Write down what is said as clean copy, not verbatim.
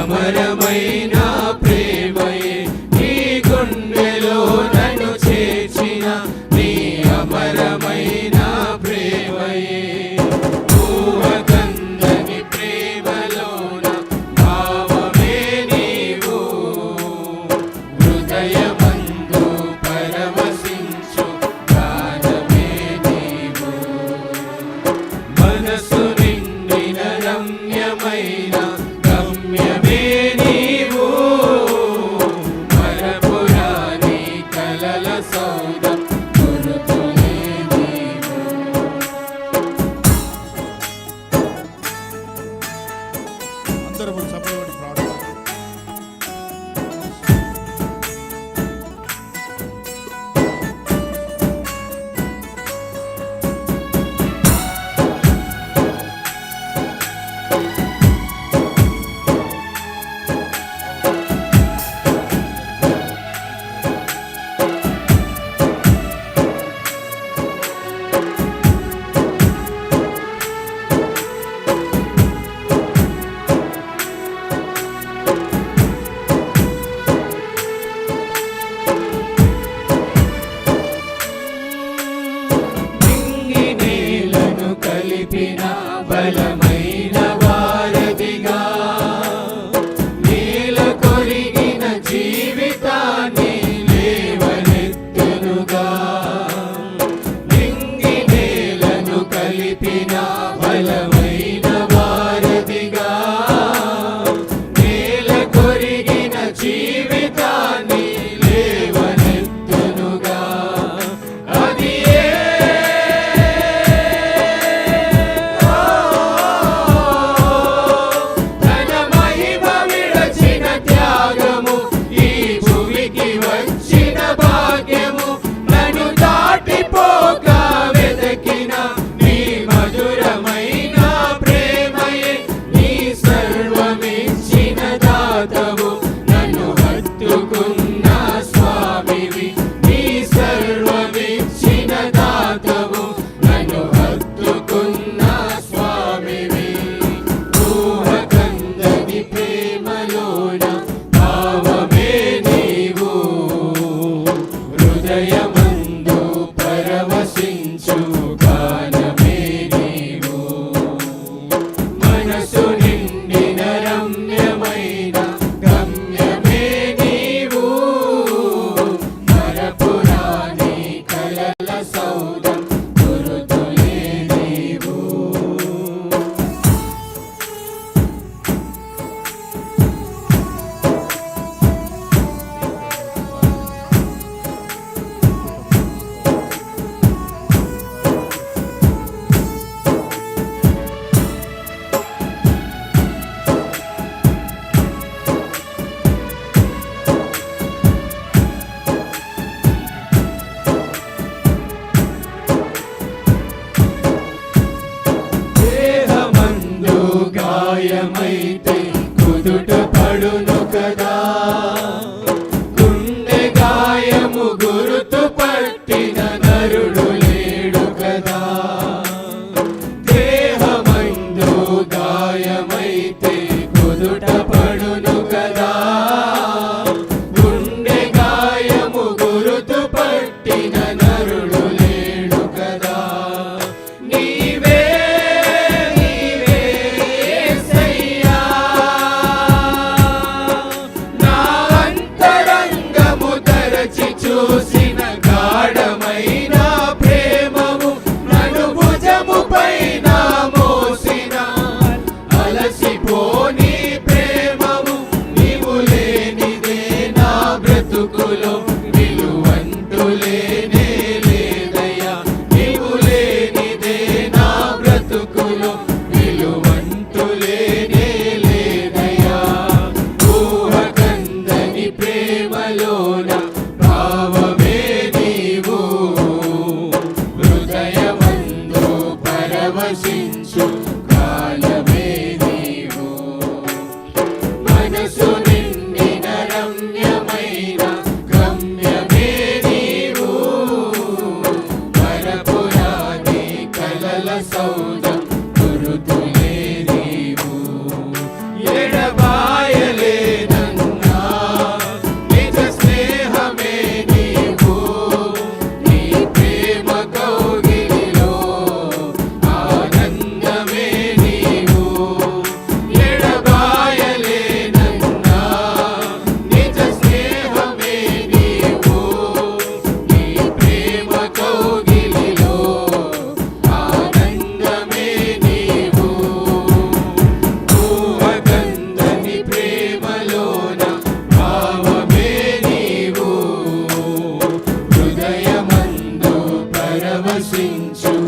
అమరమైన ప్రేమయే నీ గుండెలో నన్ను చేర్చిన నీ అమరమైన ప్రేమయే ఊహకందని ప్రేమలోన భావమే నీవు హృదయమందు పరవశించు గానమే నీవు మనసు నిండిన రమ్యమైన గమ్యమే నీవు మరపురాని కలల సౌధం గురుతులే నీవు. అందరూ సభలో ప్రార్థన. నింగినేలను కలిపిన బలమైన వారధిగా నేల కొరిగిన జీవితాన్ని లేవనెత్తునుగా నింగినేలను కలిపిన బలమైన వారధిగా నేల కొరిగిన జీవితాన్ని లేవనెత్తునుగా అది తన మహిమ విడచిన త్యాగము ఈ భూమికి వచ్చిన భాగ్యము నన్ను దాటిపోక వెదకిన నీ మధురమైన ప్రేమయే నీ సర్వమిచ్చిన దాతవు నన్ను హత్తుకున్న స్వామివి నీ సర్వమిచ్చిన దాతవు నన్ను హత్తుకున్న స్వామివి ఊహకందని ప్రేమలోన భావమే నీవు హృదయమందు పరవశించు గానమే నీవు మనసు నిండిన రమ్యమైన గమ్యమే నీవు మరపురాని కలల సౌధం గురుతులే నీవు. దేహమందు గాయమైతే కుదుట పడును కదా గుండె గాయము గురుతు పట్టిన నరుడు లేడు కదా దేహమందు గాయమైతే కుదుట పడును కదా గుండె గాయము గురుతు పట్టిన నరుడు లేడు కదా నీవే నీవే యేసయ్యా నా అంతరంగము తరచి చూసిన గాఢమైన ప్రేమము నన్ను భుజము పైన మోసిన అలసిపోని ప్రేమము నీవు లేనిదే నా బ్రతుకులో విలువంతులేనే లేదయ్యా నీవు లేనిదే నా బ్రతుకులో విలువంతులేనే లేదయ్యా ఊహకందని ప్రేమలోన భావమే నీవు హృదయమందు పరవశించు కాలమే నీవు మనసు నిండిన రమ్యమైన గమ్యమే నీవు మరపురాని కలల సౌధం గురుతులే నీవు ఎడబాయలే పరవశించు